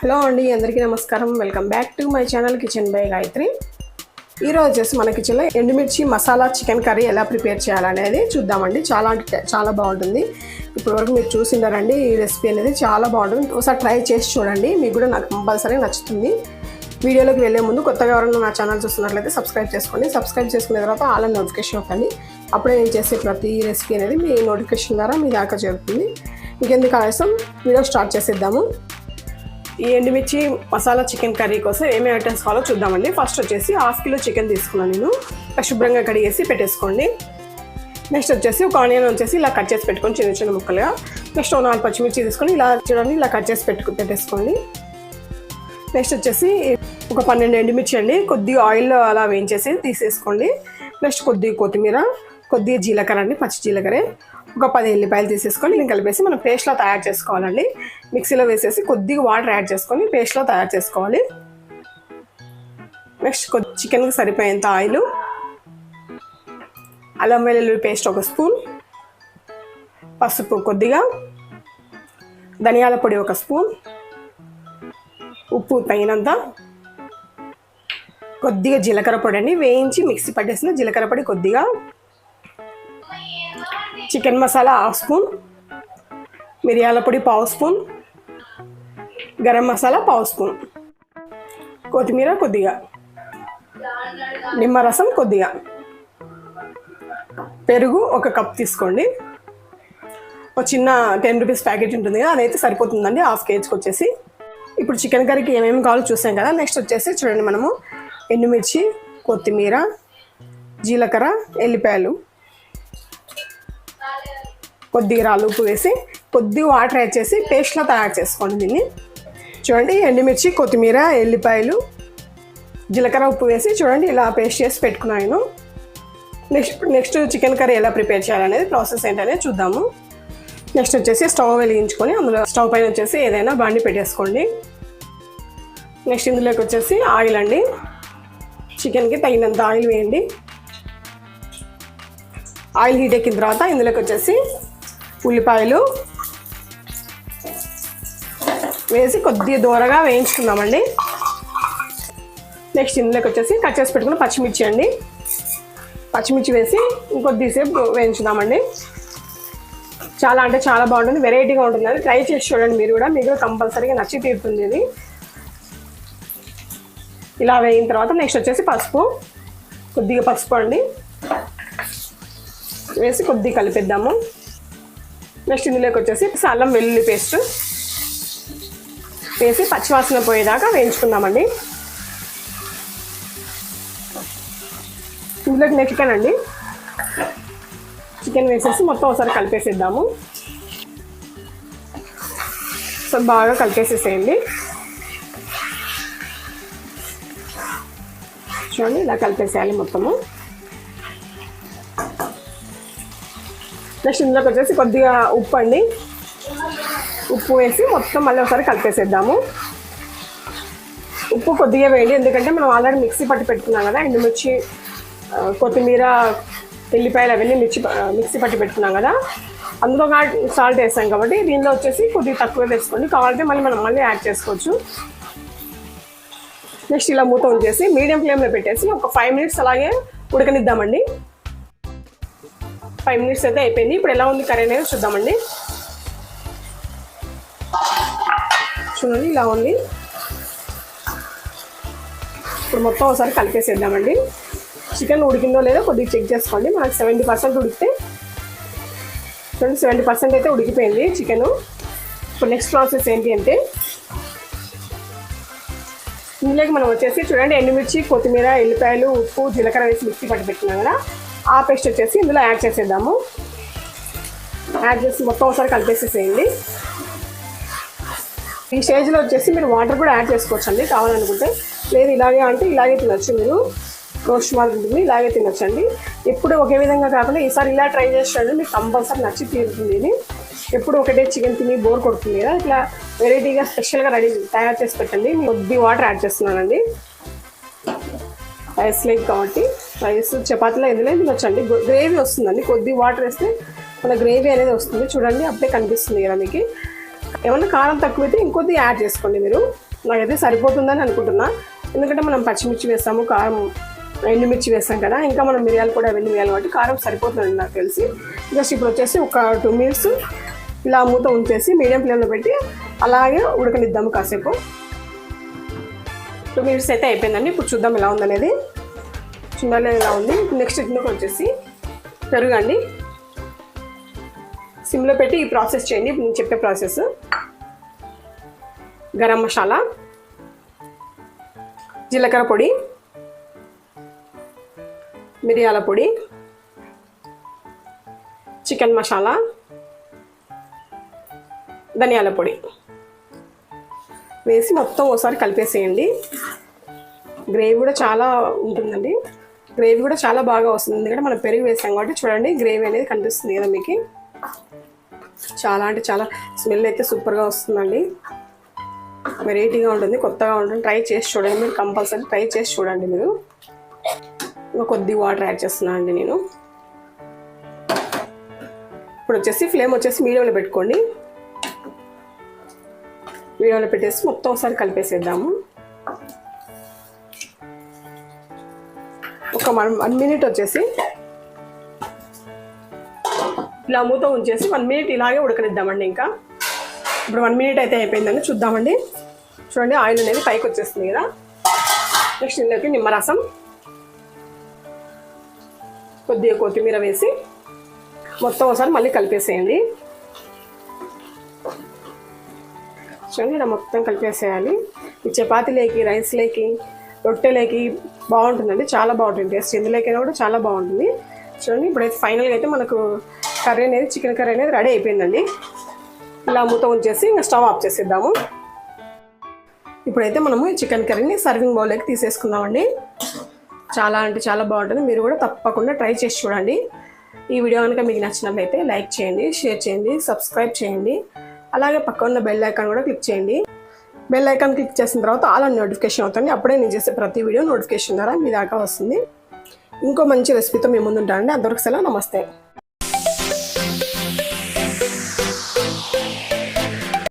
Hello అండి, అందరికీ నమస్కారం. Welcome back to my channel kitchen by Gayatri. ఈరోజు వచ్చేసి మన కిచెన్లో ఎండుమిర్చి మసాలా చికెన్ కర్రీ ఎలా ప్రిపేర్ చేయాలనేది చూద్దామండి. చాలా బాగుంటుంది. ఇప్పటివరకు మీరు చూసిండారండి. ఈ రెసిపీ అనేది చాలా బాగుంటుంది. ఒకసారి ట్రై చేసి చూడండి, మీకు కూడా నాకు కంపల్సరీ నచ్చుతుంది. వీడియోలోకి వెళ్ళే ముందు కొత్తగా ఎవరైనా నా ఛానల్ చూస్తున్నట్లయితే సబ్స్క్రైబ్ చేసుకోండి. సబ్స్క్రైబ్ చేసుకున్న తర్వాత ఆల్ అండ్ నోటిఫికేషన్ ఇవ్వండి. అప్పుడే నేను చేసే ప్రతి రెసిపీ అనేది మీ నోటిఫికేషన్ ద్వారా మీ దాకా చేరుతుంది. ఇంకెందుకు ఆలస్యం, వీడియో స్టార్ట్ చేసేద్దాము. ఈ ఎండుమిర్చి మసాలా చికెన్ కర్రీ కోసం ఏమేమి ఐటమ్స్ కావాలో చూద్దామండి. ఫస్ట్ వచ్చేసి 1/2 కిలో చికెన్ తీసుకున్నాను నేను. శుభ్రంగా కడిగేసి పెట్టేసుకోండి. నెక్స్ట్ వచ్చేసి ఒక ఆనియన్ వచ్చేసి ఇలా కట్ చేసి పెట్టుకొని చిన్న చిన్న ముక్కలుగా. నెక్స్ట్ 4 పచ్చిమిర్చి తీసుకొని ఇలా చూడండి, ఇలా కట్ చేసి పెట్టేసుకోండి. నెక్స్ట్ వచ్చేసి ఒక 12 ఎండుమిర్చి అండి, కొద్దిగా ఆయిల్ అలా వేయించేసి తీసేసుకోండి. నెక్స్ట్ కొద్దిగా కొత్తిమీర, కొద్దిగా జీలకర్ర అండి, పచ్చి జీలకర్ర, ఒక 10 ఎల్లిపాయలు తీసేసుకొని నేను కలిపేసి మనం పేస్ట్లా తయారు చేసుకోవాలండి. మిక్సీలో వేసేసి కొద్దిగా వాటర్ యాడ్ చేసుకొని పేస్ట్లా తయారు చేసుకోవాలి. నెక్స్ట్ చికెన్కి సరిపోయేంత ఆయిల్, అల్లం వెల్లుల్లి పేస్ట్ 1 స్పూన్, పసుపు కొద్దిగా, ధనియాల పొడి 1 స్పూన్, ఉప్పు తగినంత, కొద్దిగా జీలకర్ర పొడి అండి, వేయించి మిక్సీ పట్టేసిన జీలకర్ర పొడి కొద్దిగా, చికెన్ మసాలా 1/2 స్పూన్, మిరియాల పొడి 1/2 స్పూన్, గరం మసాలా 1/2 స్పూన్, కొత్తిమీర కొద్దిగా, నిమ్మరసం కొద్దిగా, పెరుగు 1 కప్ తీసుకోండి. ఒక చిన్న 10 రూపీస్ ప్యాకెట్ ఉంటుంది కదా, అదైతే సరిపోతుందండి 1/2 కేజీకి వచ్చేసి. ఇప్పుడు చికెన్ కర్రీకి ఏమేమి కావాలో చూసాం కదా. నెక్స్ట్ వచ్చేసి చూడండి, మనము ఎండుమిర్చి, కొత్తిమీర, జీలకర్ర, ఎల్లిపాయలు, కొద్దిగా రాళ్ళు ఉప్పు వేసి కొద్దిగా వాటర్ యాడ్ చేసి పేస్ట్లా తయారు చేసుకోండి దీన్ని. చూడండి, ఎండుమిర్చి, కొత్తిమీర, ఎల్లిపాయలు, జీలకర్ర, ఉప్పు వేసి చూడండి ఇలా పేస్ట్ చేసి పెట్టుకున్నాను. నెక్స్ట్ చికెన్ కర్రీ ఎలా ప్రిపేర్ చేయాలనేది ప్రాసెస్ ఏంటనేది చూద్దాము. నెక్స్ట్ వచ్చేసి స్టవ్ వెలిగించుకొని అందులో స్టవ్ పైన వచ్చేసి ఏదైనా బాండి పెట్టేసుకోండి. నెక్స్ట్ ఇందులోకి వచ్చేసి ఆయిల్ అండి, చికెన్కి తగినంత ఆయిల్ వేయండి. ఆయిల్ హీట్ ఎక్కిన తర్వాత ఇందులోకి వచ్చేసి ఉల్లిపాయలు వేసి కొద్దిగా దూరగా వేయించుకుందామండి. నెక్స్ట్ ఇందులోకి వచ్చేసి కట్ చేసి పెట్టుకున్న పచ్చిమిర్చి అండి, పచ్చిమిర్చి వేసి ఇంకొద్దిసేపు వేయించుదామండి. చాలా బాగుంటుంది, వెరైటీగా ఉంటుంది. అది ట్రై చేసి చూడండి మీరు కూడా, మీకు కంపల్సరీగా నచ్చి తీరుతుంది ఇది. ఇలా వేయిన తర్వాత నెక్స్ట్ వచ్చేసి పసుపు, కొద్దిగా పసుపు అండి వేసి కొద్దిగా కలిపేద్దాము. నెక్స్ట్ ఇందులోకి వచ్చేసి అల్లం వెల్లుల్లి పేస్ట్ వేసి పచ్చివాసన పోయేదాకా వేయించుకుందామండి. ఇందులోకి చికెన్ అండి, చికెన్ వేసేసి మొత్తం ఒకసారి కలిపేసేద్దాము. సో బాగా కలిపేసేసేయండి. చూడండి ఇలా కలిపేసేయాలి మొత్తము. నెక్స్ట్ ఇందులోకి వచ్చేసి కొద్దిగా ఉప్పు అండి, ఉప్పు వేసి మొత్తం మళ్ళీ ఒకసారి కలిపేసేద్దాము. ఉప్పు కొద్దిగా వేయండి, ఎందుకంటే మనం ఆల్రెడీ మిక్సీ పట్టి పెట్టుకున్నాం కదా. ఎండుమిర్చి, కొత్తిమీర, ఎల్లిపాయలు అవన్నీ మిక్సీ పట్టి పెట్టుకున్నాం కదా, అందులో సాల్ట్ వేసాం కాబట్టి దీనిలో వచ్చేసి కొద్దిగా తక్కువ వేసుకోండి. కావాలంటే మళ్ళీ యాడ్ చేసుకోవచ్చు. నెక్స్ట్ ఇలా మూత ఉంచేసి మీడియం ఫ్లేమ్లో పెట్టేసి ఒక 5 మినిట్స్ అలాగే ఉడకనిద్దామండి. 5 మినిట్స్ అయితే అయిపోయింది. ఇప్పుడు ఎలా ఉంది కర్రీ అనేది చూద్దామండి. చూడండి ఇలా ఉంది. ఇప్పుడు మొత్తం ఒకసారి కలిపేసేద్దామండి. చికెన్ ఉడికిందో లేదో కొద్దిగా చెక్ చేసుకోండి. మనకు 70% ఉడికితే, చూడండి 70% అయితే ఉడికిపోయింది చికెను. ఇప్పుడు నెక్స్ట్ ప్రాసెస్ ఏంటి అంటే, ఇందులోకి మనం వచ్చేసి చూడండి ఎండుమిర్చి, కొత్తిమీర, ఎల్లిపాయలు, ఉప్పు, జీలకర్ర వేసి మిక్సీ పట్టి పెట్టుకున్నాం కదా, ఆ పేస్ట్ వచ్చేసి ఇందులో యాడ్ చేసేద్దాము. యాడ్ చేసి మొత్తం ఒకసారి కలిపేసేసేయండి. ఈ స్టేజ్లో వచ్చేసి మీరు వాటర్ కూడా యాడ్ చేసుకోవచ్చు అండి కావాలనుకుంటే. లేదు ఇలాగే అంటే ఇలాగే తినొచ్చు, మీరు రోస్ట్ మాదిరి ఉంటుంది, ఇలాగే తినొచ్చండి. ఎప్పుడు ఒకే విధంగా కాకుండా ఈసారి ఇలా ట్రై చేసేయండి, మీకు కంపల్సరీ నచ్చి తీరుతుంది ఇది. ఎప్పుడు ఒకటే చికెన్ తిని బోర్ కొడుతుంది కదా, ఇట్లా వెరైటీగా స్పెషల్గా తయారు చేసి పెట్టండి. కొద్ది వాటర్ యాడ్ చేస్తున్నానండి, రైస్ లేదు కాబట్టి. రైస్ చపాతీలో ఎందులో తినొచ్చండి. గ్రేవీ వస్తుందండి, కొద్ది వాటర్ వేస్తే మన గ్రేవీ అనేది వస్తుంది. చూడండి అప్పుడే కనిపిస్తుంది కదా మీకు. ఏమన్నా కారం తక్కువైతే ఇంకొద్ది యాడ్ చేసుకోండి మీరు. నాకైతే సరిపోతుందని అనుకుంటున్నా. ఎందుకంటే మనం పచ్చిమిర్చి వేస్తాము, కారం ఎండుమిర్చి వేస్తాం కదా, ఇంకా మనం మిరియాలు కూడా అవన్నీ వేయాలి కాబట్టి కారం సరిపోతుందండి నాకు తెలిసి. జస్ట్ ఇప్పుడు వచ్చేసి ఒక 2 minutes ఇలా మూత ఉంచేసి మీడియం ఫ్లేమ్లో పెట్టి అలాగే ఉడకనిద్దాము కాసేపు. 2 minutes అయితే అయిపోయిందండి. ఇప్పుడు చూద్దాం ఎలా ఉందనేది. చూడాలి ఎలా ఉంది. నెక్స్ట్ ఇందులోకి వచ్చేసి పెరుగండి. సిమ్లో పెట్టి ఈ ప్రాసెస్ చేయండి. నేను చెప్పే ప్రాసెస్. గరం మసాలా, జీలకర్ర పొడి, మిరియాల పొడి, చికెన్ మసాలా, ధనియాల పొడి వేసి మొత్తం ఒకసారి కలిపేసేయండి. గ్రేవీ కూడా చాలా ఉంటుందండి. గ్రేవీ కూడా చాలా బాగా వస్తుంది. ఎందుకంటే మనం పెరుగు వేసాం కాబట్టి చూడండి గ్రేవీ అనేది కనిపిస్తుంది కదా మీకు. చాలా అంటే చాలా స్మెల్ అయితే సూపర్గా వస్తుందండి. వెరైటీగా ఉంటుంది, కొత్తగా ఉంటుంది. ట్రై చేసి చూడండి మీరు, కంపల్సరీ ట్రై చేసి చూడండి మీరు. ఇంకా కొద్దిగా వాటర్ యాడ్ చేస్తున్నాను అండి నేను. ఇప్పుడు వచ్చేసి ఫ్లేమ్ వచ్చేసి మీడియంలో పెట్టుకోండి. మీడియంలో పెట్టేసి మొత్తం ఒకసారి కలిపేసేద్దాము. ఒక 1 minute వచ్చేసి ఇలా మూత ఉంచేసి 1 minute ఇలాగే ఉడకనిద్దామండి. ఇంకా ఇప్పుడు 1 minute అయితే అయిపోయిందని చూద్దామండి. చూడండి ఆయిల్ అనేది పైకి వచ్చేస్తుంది కదా. నెక్స్ట్ ఇందులోకి నిమ్మరసం, కొద్దిగా కొత్తిమీర వేసి మొత్తం ఒకసారి మళ్ళీ కలిపేసేయండి. చూడండి ఇలా మొత్తం కలిపేసేయాలి. ఈ చపాతీలేకి, రైస్లేకి, రొట్టెలేకి బాగుంటుందండి. చాలా బాగుంటుంది టేస్ట్. ఎందులోకైనా కూడా చాలా బాగుంటుంది. చూడండి ఇప్పుడైతే ఫైనల్గా అయితే మనకు కర్రీ అనేది, చికెన్ కర్రీ అనేది రెడీ అయిపోయిందండి. ఇలా మూత ఉంచేసి ఇంకా స్టవ్ ఆఫ్ చేసేద్దాము. ఇప్పుడైతే మనము ఈ చికెన్ కర్రీని సర్వింగ్ బౌల్లోకి తీసేసుకుందామండి. చాలా అంటే చాలా బాగుంటుంది. మీరు కూడా తప్పకుండా ట్రై చేసి చూడండి. ఈ వీడియో కనుక మీకు నచ్చినట్లయితే లైక్ చేయండి, షేర్ చేయండి, సబ్స్క్రైబ్ చేయండి. అలాగే పక్కన ఉన్న బెల్ ఐకాన్ కూడా క్లిక్ చేయండి. బెల్ ఐకాన్ క్లిక్ చేసిన తర్వాత ఆల్ అని నోటిఫికేషన్ అవుతుంది. అప్పుడే నేను చేసే ప్రతి వీడియో నోటిఫికేషన్ ద్వారా మీ దాకా వస్తుంది. ఇంకో మంచి రెసిపీతో మీ ముందు ఉంటానండి. అంతవరకు సెలవు, నమస్తే.